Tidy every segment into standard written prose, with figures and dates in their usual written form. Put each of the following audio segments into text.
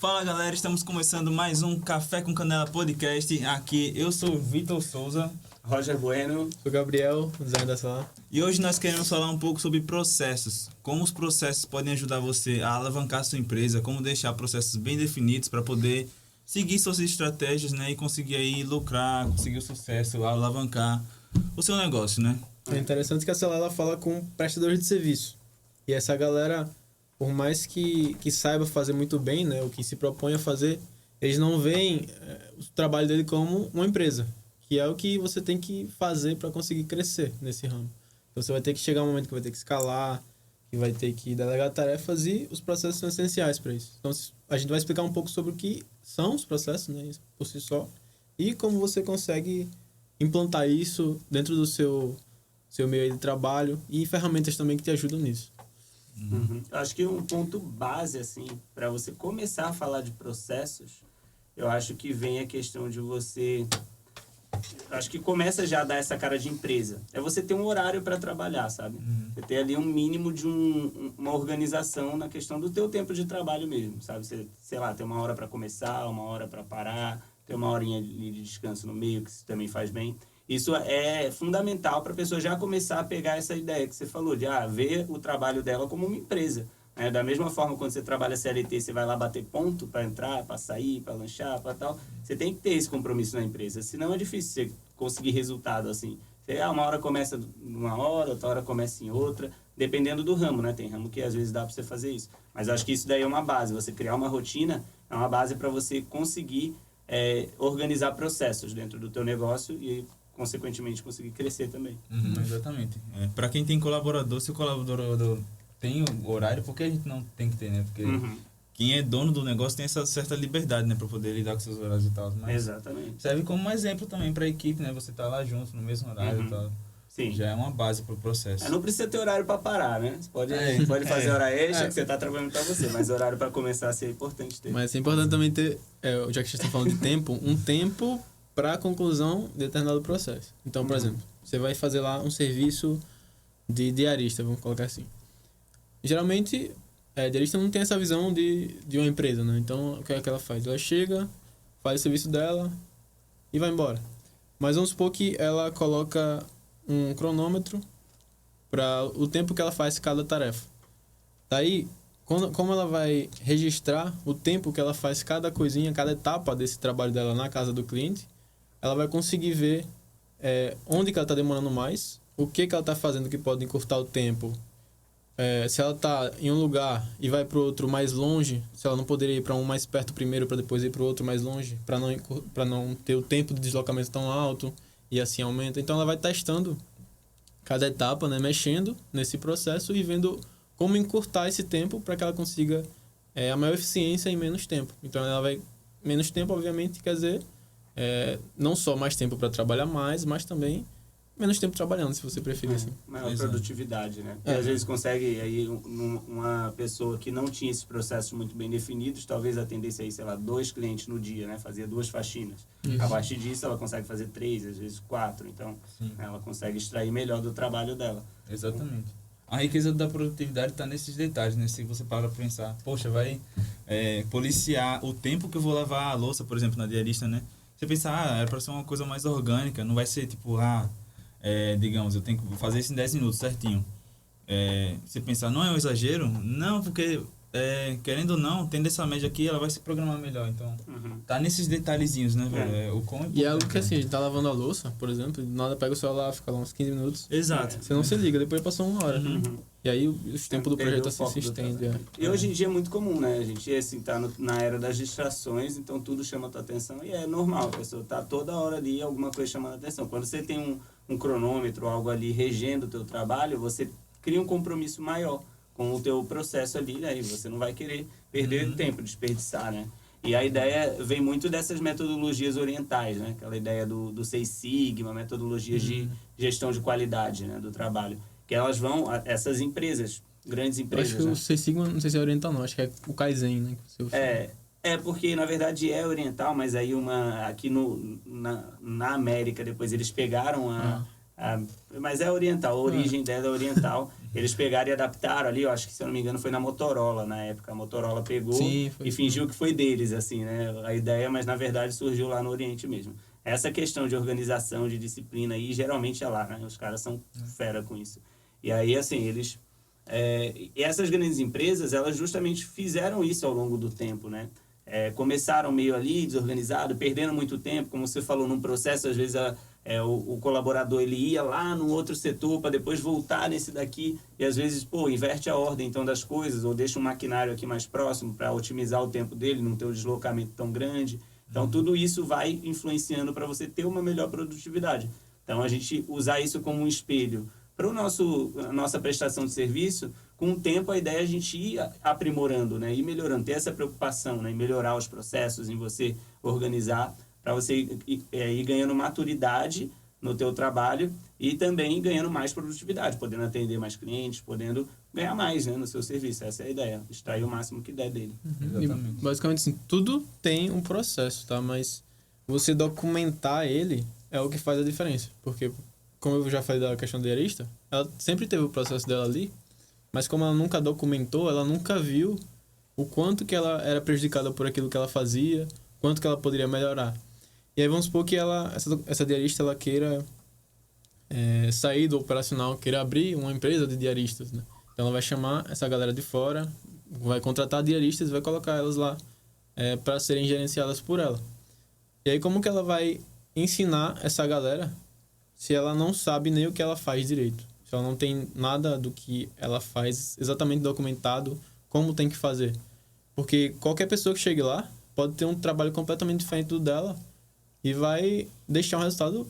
Fala galera, estamos começando mais um Café com Canela Podcast. Aqui eu sou o Vitor Souza. Roger Bueno. Sou o Gabriel, design da sala. E hoje nós queremos falar um pouco sobre processos. Como os processos podem ajudar você a alavancar sua empresa, como deixar processos bem definidos para poder seguir suas estratégias, né? E conseguir aí lucrar, conseguir o sucesso, alavancar o seu negócio, né? É interessante que a Sala ela fala com prestadores de serviço. E essa galera, por mais que saiba fazer muito bem, né, o que se propõe a fazer, eles não veem o trabalho dele como uma empresa, que é o que você tem que fazer para conseguir crescer nesse ramo. Então você vai ter que chegar um momento que vai ter que escalar, que vai ter que delegar tarefas e os processos são essenciais para isso. Então a gente vai explicar um pouco sobre o que são os processos, né, por si só, e como você consegue implantar isso dentro do seu meio de trabalho e ferramentas também que te ajudam nisso. Uhum. Eu acho que um ponto base, assim, para você começar a falar de processos, eu acho que vem a questão de você... Acho que começa já a dar essa cara de empresa. É você ter um horário para trabalhar, sabe? Você ter ali um mínimo de uma organização na questão do teu tempo de trabalho mesmo, sabe? Você, sei lá, ter uma hora para começar, uma hora para parar, ter uma horinha de descanso no meio, que isso também faz bem. Isso é fundamental para a pessoa já começar a pegar essa ideia que você falou, de ver o trabalho dela como uma empresa. Né? Da mesma forma, quando você trabalha CLT, você vai lá bater ponto para entrar, para sair, para lanchar, para tal. Você tem que ter esse compromisso na empresa, senão é difícil você conseguir resultado assim. Você, uma hora começa numa hora, outra hora começa em outra, dependendo do ramo, né? Tem ramo que às vezes dá para você fazer isso. Mas acho que isso daí é uma base. Você criar uma rotina é uma base para você conseguir organizar processos dentro do teu negócio e consequentemente conseguir crescer também. Exatamente. Para quem tem colaborador, se o colaborador tem o horário, por que a gente não tem que ter, né? Porque quem é dono do negócio tem essa certa liberdade, né? Para poder lidar com seus horários e tal. Mas exatamente. serve como um exemplo também para a equipe, né? Você tá lá junto no mesmo horário e tal. Sim. Já é uma base para o processo. Não precisa ter horário para parar, né? Você pode fazer hora extra que você está trabalhando para você, mas horário para começar a ser importante ter. Mas é importante também ter, já que a gente está falando de tempo, um tempo para a conclusão de determinado processo. Então, por exemplo, você vai fazer lá um serviço de diarista, vamos colocar assim. Geralmente, diarista não tem essa visão de uma empresa, né? Então, o que é que ela faz? Ela chega, faz o serviço dela e vai embora. Mas vamos supor que ela coloca um cronômetro para o tempo que ela faz cada tarefa. Daí, como ela vai registrar o tempo que ela faz cada coisinha, cada etapa desse trabalho dela na casa do cliente, ela vai conseguir ver onde que ela está demorando mais, o que ela está fazendo que pode encurtar o tempo. Se ela está em um lugar e vai para o outro mais longe, se ela não poderia ir para um mais perto primeiro para depois ir para o outro mais longe, para não ter o tempo de deslocamento tão alto e assim aumenta. Então ela vai testando cada etapa, né, mexendo nesse processo e vendo como encurtar esse tempo para que ela consiga a maior eficiência em menos tempo. Então ela vai menos tempo, obviamente, quer dizer não só mais tempo para trabalhar mais, mas também menos tempo trabalhando, se você preferir assim. Maior produtividade, né? Porque às vezes consegue, aí uma pessoa que não tinha esses processos muito bem definidos, talvez atendesse aí, sei lá, 2 clientes no dia, né? Fazia 2 faxinas. Isso. A partir disso, ela consegue fazer 3, às vezes 4. Então, ela consegue extrair melhor do trabalho dela. Exatamente. A riqueza da produtividade está nesses detalhes, né? Se você para pensar, poxa, vai policiar o tempo que eu vou lavar a louça, por exemplo, na diarista, né? Você pensa, é para ser uma coisa mais orgânica, não vai ser tipo, digamos, eu tenho que fazer isso em 10 minutos certinho. Você pensar, não é um exagero? Não, porque querendo ou não, tendo essa média aqui, ela vai se programar melhor. Então, tá nesses detalhezinhos, né, velho? E é algo que assim, a gente tá lavando a louça, por exemplo, e nada pega o celular, fica lá uns 15 minutos. Exato. Você não se liga, depois passou 1 hora. E aí os tempos do projeto assim se estendem. E hoje em dia é muito comum, né? A gente assim, tá na era das distrações, então tudo chama a tua atenção e é normal. A pessoa tá toda hora ali, alguma coisa chamando a atenção. Quando você tem um cronômetro, algo ali regendo o teu trabalho, você cria um compromisso maior com o teu processo ali, né? E você não vai querer perder tempo, desperdiçar, né? E a ideia vem muito dessas metodologias orientais, né? Aquela ideia do Seis Sigma, metodologias de gestão de qualidade, né? Do trabalho. Que elas vão, essas empresas, grandes empresas... Eu acho que o Seis Sigma, não sei se é oriental não, acho que é o Kaizen, né? Porque na verdade é oriental, mas aí aqui na América depois eles pegaram mas é oriental, a origem dela é oriental. Eles pegaram e adaptaram ali, eu acho que, se eu não me engano, foi na Motorola, na época. A Motorola pegou Sim, e fingiu que foi deles, assim, né? A ideia, mas na verdade surgiu lá no Oriente mesmo. Essa questão de organização, de disciplina aí, geralmente é lá, né? Os caras são fera com isso. E aí, assim, eles... e essas grandes empresas, elas justamente fizeram isso ao longo do tempo, né? Começaram meio ali, desorganizado, perdendo muito tempo, como você falou, num processo, às vezes o colaborador ele ia lá no outro setor para depois voltar nesse daqui, e às vezes, pô, inverte a ordem então das coisas, ou deixa um maquinário aqui mais próximo para otimizar o tempo dele, não ter um deslocamento tão grande. Então, tudo isso vai influenciando para você ter uma melhor produtividade. Então, a gente usar isso como um espelho para a nossa prestação de serviço, com o tempo a ideia é a gente ir aprimorando, né? Ir melhorando, ter essa preocupação, né? Em melhorar os processos, em você organizar, para você ir ganhando maturidade no teu trabalho e também ganhando mais produtividade, podendo atender mais clientes, podendo ganhar mais, né, no seu serviço. Essa é a ideia, extrair o máximo que der dele. E, basicamente, assim, tudo tem um processo, tá? Mas você documentar ele é o que faz a diferença. Porque, como eu já falei da questão da diarista, ela sempre teve o processo dela ali, mas como ela nunca documentou, ela nunca viu o quanto que ela era prejudicada por aquilo que ela fazia, quanto que ela poderia melhorar. E aí vamos supor que essa diarista ela queira sair do operacional, queira abrir uma empresa de diaristas, né? Então ela vai chamar essa galera de fora, vai contratar diaristas e vai colocar elas lá para serem gerenciadas por ela. E aí como que ela vai ensinar essa galera se ela não sabe nem o que ela faz direito? Se ela não tem nada do que ela faz exatamente documentado, como tem que fazer? Porque qualquer pessoa que chegue lá pode ter um trabalho completamente diferente do dela e vai deixar um resultado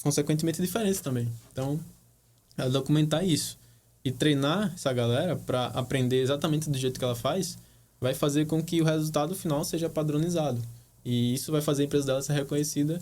consequentemente diferente também. Então, é documentar isso. E treinar essa galera para aprender exatamente do jeito que ela faz, vai fazer com que o resultado final seja padronizado. E isso vai fazer a empresa dela ser reconhecida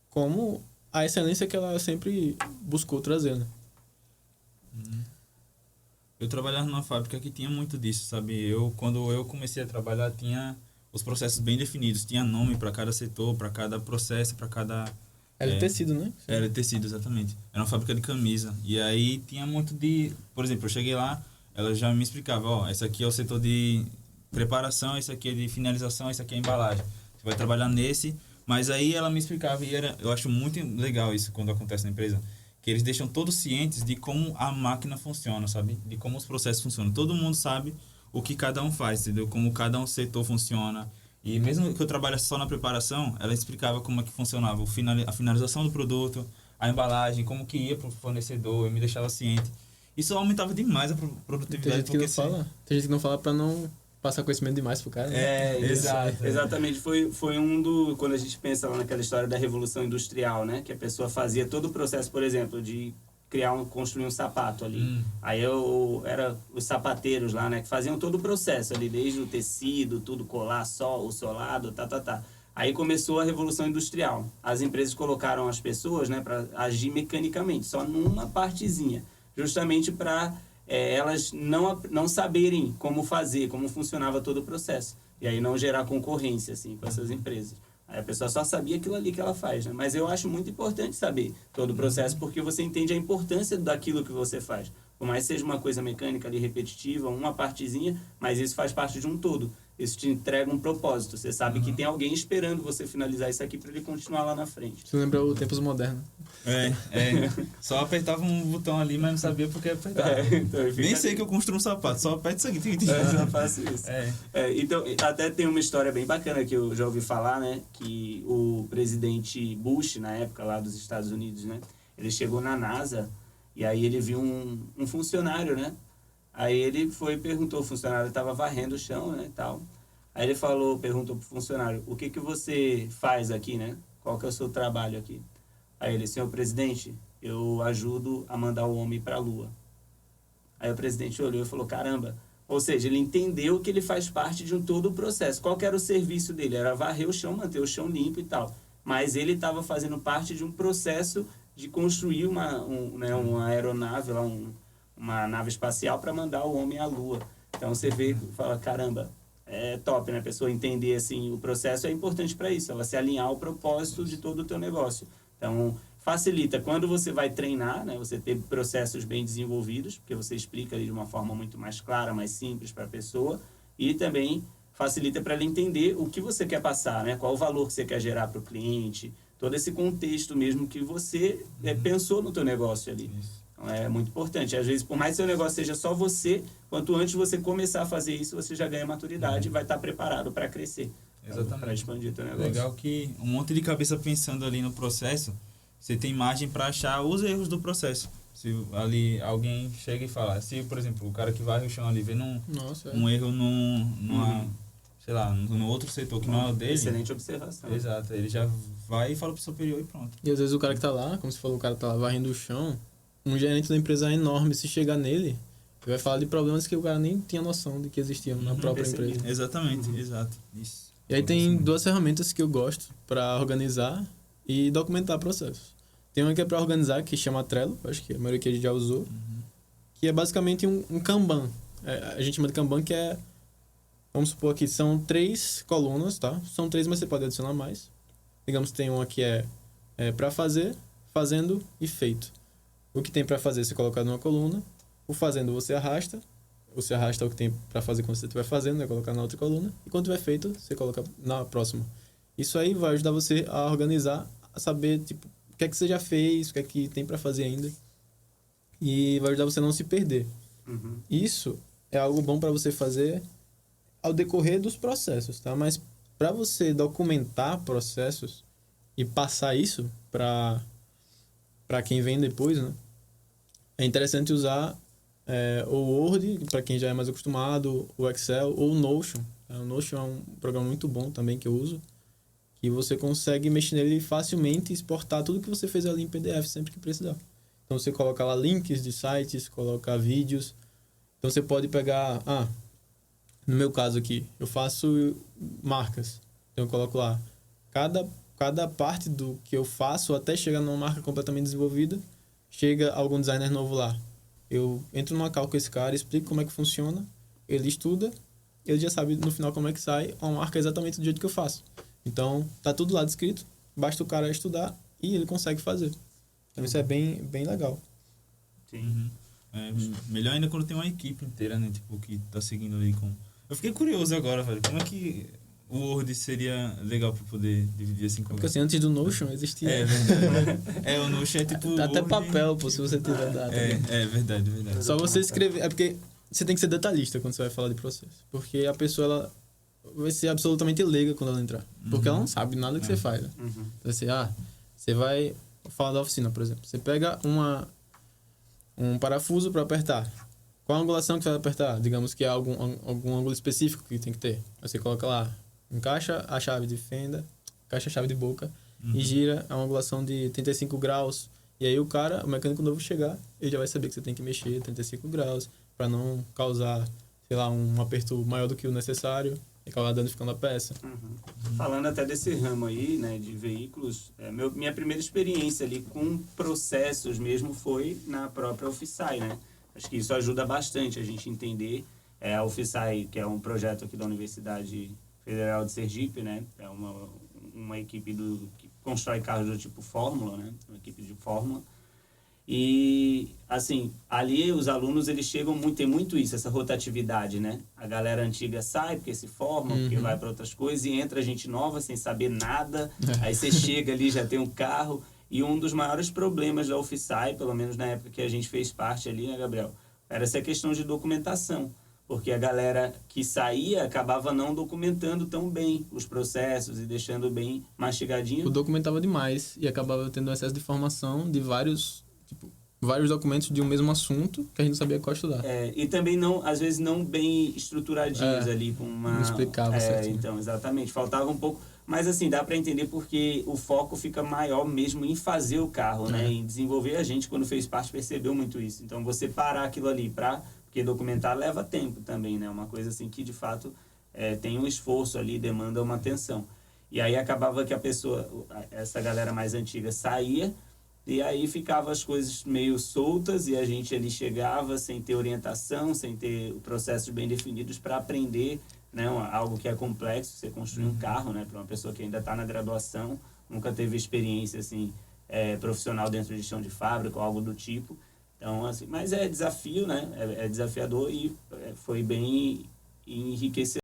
como a excelência que ela sempre buscou trazer, né? Eu trabalhava numa fábrica que tinha muito disso, sabe? Quando eu comecei a trabalhar, tinha os processos bem definidos. Tinha nome para cada setor, para cada processo, para cada... Era tecido, né? Era tecido, exatamente. Era uma fábrica de camisa. E aí tinha muito de... Por exemplo, eu cheguei lá, ela já me explicava, ó, esse aqui é o setor de preparação, esse aqui é de finalização, esse aqui é embalagem. Você vai trabalhar nesse... Mas aí ela me explicava, e eu acho muito legal isso quando acontece na empresa, que eles deixam todos cientes de como a máquina funciona, sabe? De como os processos funcionam. Todo mundo sabe o que cada um faz, entendeu? Como cada um setor funciona. E mesmo que eu trabalhasse só na preparação, ela explicava como é que funcionava a finalização do produto, a embalagem, como que ia para o fornecedor, e me deixava ciente. Isso aumentava demais a produtividade. Tem gente que não fala para não passar conhecimento demais pro cara, né? Exato. Exatamente. Foi quando a gente pensa lá naquela história da Revolução Industrial, né? Que a pessoa fazia todo o processo, por exemplo, de construir um sapato ali. Aí era os sapateiros lá, né? Que faziam todo o processo ali, desde o tecido, tudo colar, o solado, tá. Aí começou a Revolução Industrial. As empresas colocaram as pessoas, né? Para agir mecanicamente, só numa partezinha. Justamente para... elas não saberem como fazer, como funcionava todo o processo. E aí não gerar concorrência, assim, com essas empresas. Aí a pessoa só sabia aquilo ali que ela faz, né? Mas eu acho muito importante saber todo o processo, porque você entende a importância daquilo que você faz. Por mais que seja uma coisa mecânica ali, repetitiva, uma partezinha, mas isso faz parte de um todo. Isso te entrega um propósito. Você sabe que tem alguém esperando você finalizar isso aqui para ele continuar lá na frente. Você lembra o tempos modernos. Só apertava um botão ali, mas não sabia por que apertava. Então Nem sei que eu construo um sapato, só aperto isso aqui. Eu faço isso. Então, até tem uma história bem bacana que eu já ouvi falar, né? Que o presidente Bush, na época lá dos Estados Unidos, né? Ele chegou na NASA e aí ele viu um funcionário, né? Aí ele foi e perguntou, o funcionário estava varrendo o chão, né, e tal. Aí ele perguntou pro funcionário, o que você faz aqui, né? Qual que é o seu trabalho aqui? Aí ele, senhor presidente, eu ajudo a mandar o homem para a Lua. Aí o presidente olhou e falou, caramba. Ou seja, ele entendeu que ele faz parte de todo o processo. Qual que era o serviço dele? Era varrer o chão, manter o chão limpo e tal. Mas ele estava fazendo parte de um processo de construir uma aeronave, uma nave espacial para mandar o homem à Lua. Então você vê e fala, caramba, é top, né? A pessoa entender assim, o processo é importante para isso, ela se alinhar ao propósito de todo o teu negócio. Então, facilita quando você vai treinar, né? Você ter processos bem desenvolvidos, porque você explica ali de uma forma muito mais clara, mais simples para a pessoa, e também facilita para ela entender o que você quer passar, né? Qual o valor que você quer gerar para o cliente, todo esse contexto mesmo que você pensou no teu negócio ali. Isso. Então, é muito importante. Às vezes, por mais que seu negócio seja só você, quanto antes você começar a fazer isso, você já ganha maturidade e vai estar preparado para crescer. Exatamente. Para expandir teu negócio. Legal que um monte de cabeça pensando ali no processo, você tem margem para achar os erros do processo. Se ali alguém chega e fala, se, por exemplo, o cara que varre o chão ali vê um erro sei lá, no outro setor que não é o dele. Excelente observação. Exato, ele já vai e fala pro superior e pronto. E às vezes o cara que tá lá, como você falou, o cara tá lá varrendo o chão, um gerente da empresa enorme, se chegar nele, ele vai falar de problemas que o cara nem tinha noção de que existiam na própria empresa. Exatamente, exato. Isso. E aí tem duas ferramentas que eu gosto para organizar e documentar processos. Tem uma que é para organizar, que chama Trello, acho que a maioria que a gente já usou, que é basicamente um Kanban. A gente chama de Kanban, que é, vamos supor aqui, são 3 colunas, tá? São 3, mas você pode adicionar mais. Digamos que tem uma que é para fazer, fazendo e feito. O que tem para fazer você coloca numa coluna, o fazendo você arrasta o que tem para fazer quando você estiver fazendo, vai colocar na outra coluna, e quando tiver feito, você coloca na próxima. Isso aí vai ajudar você a organizar, a saber, tipo, o que é que você já fez, o que é que tem para fazer ainda, e vai ajudar você a não se perder. Isso é algo bom para você fazer ao decorrer dos processos, tá? Mas para você documentar processos e passar isso para quem vem depois, né? É interessante usar o Word, para quem já é mais acostumado, o Excel ou o Notion. O Notion é um programa muito bom também que eu uso, que você consegue mexer nele facilmente e exportar tudo que você fez ali em PDF sempre que precisar. Então você coloca lá links de sites, coloca vídeos. Então você pode pegar, no meu caso aqui, eu faço marcas. Então eu coloco lá, cada parte do que eu faço até chegar numa marca completamente desenvolvida, chega algum designer novo lá. Eu entro numa call com esse cara, explico como é que funciona, ele estuda, ele já sabe no final como é que sai uma marca exatamente do jeito que eu faço. Então, tá tudo lá descrito, basta o cara estudar e ele consegue fazer. Então isso é bem, bem legal. Sim. Melhor ainda quando tem uma equipe inteira, né? Tipo, que tá seguindo ali com... Eu fiquei curioso agora, velho. Como é que o Word seria legal pra poder dividir assim com... Porque assim, antes do Notion existia... É verdade. O Notion é tipo... Dá até Word... papel, pô, se você tiver data. É verdade. Só você escrever... É porque você tem que ser detalhista quando você vai falar de processo. Porque a pessoa, ela vai ser absolutamente leiga quando ela entrar. Porque ela não sabe nada que você faz, né? Então, assim, você vai falar da oficina, por exemplo. Você pega um parafuso para apertar. Qual a angulação que você vai apertar? Digamos que é algum ângulo específico que tem que ter. Você coloca lá, encaixa a chave de fenda, encaixa a chave de boca e gira a angulação de 35 graus. E aí o mecânico novo chegar, ele já vai saber que você tem que mexer 35 graus para não causar, sei lá, um aperto maior do que o necessário e acabar danificando a peça. Falando até desse ramo aí, né, de veículos, minha primeira experiência ali com processos mesmo foi na própria Officai, né? Acho que isso ajuda bastante a gente entender. A Officai, que é um projeto aqui da Universidade Federal de Sergipe, né? É uma equipe que constrói carros do tipo Fórmula, né? Uma equipe de Fórmula. E, assim, ali os alunos, eles chegam muito, tem muito isso, essa rotatividade, né? A galera antiga sai porque se forma, porque vai para outras coisas, e entra gente nova sem saber nada. Aí você chega ali, já tem um carro. E um dos maiores problemas da Officai, pelo menos na época que a gente fez parte ali, né, Gabriel? Era essa questão de documentação. Porque a galera que saía acabava não documentando tão bem os processos e deixando bem mastigadinho. Eu documentava demais e acabava tendo excesso de informação de vários documentos de um mesmo assunto que a gente não sabia qual estudar. E também, às vezes, não bem estruturadinhos ali. Com uma... Não explicava certinho. Então, exatamente. Faltava um pouco... Mas, assim, dá para entender porque o foco fica maior mesmo em fazer o carro, né? Em desenvolver. A gente, quando fez parte, percebeu muito isso. Então, você parar aquilo ali porque documentar leva tempo também, né? Uma coisa assim que, de fato, tem um esforço ali, demanda uma atenção. E aí acabava que essa galera mais antiga saía, e aí ficava as coisas meio soltas e a gente ali chegava sem ter orientação, sem ter processos bem definidos para aprender, né? Algo que é complexo, você construir um carro, né? Para uma pessoa que ainda está na graduação, nunca teve experiência assim, profissional dentro de gestão de fábrica ou algo do tipo. Então, assim, mas é desafio, né? É desafiador e foi bem enriquecedor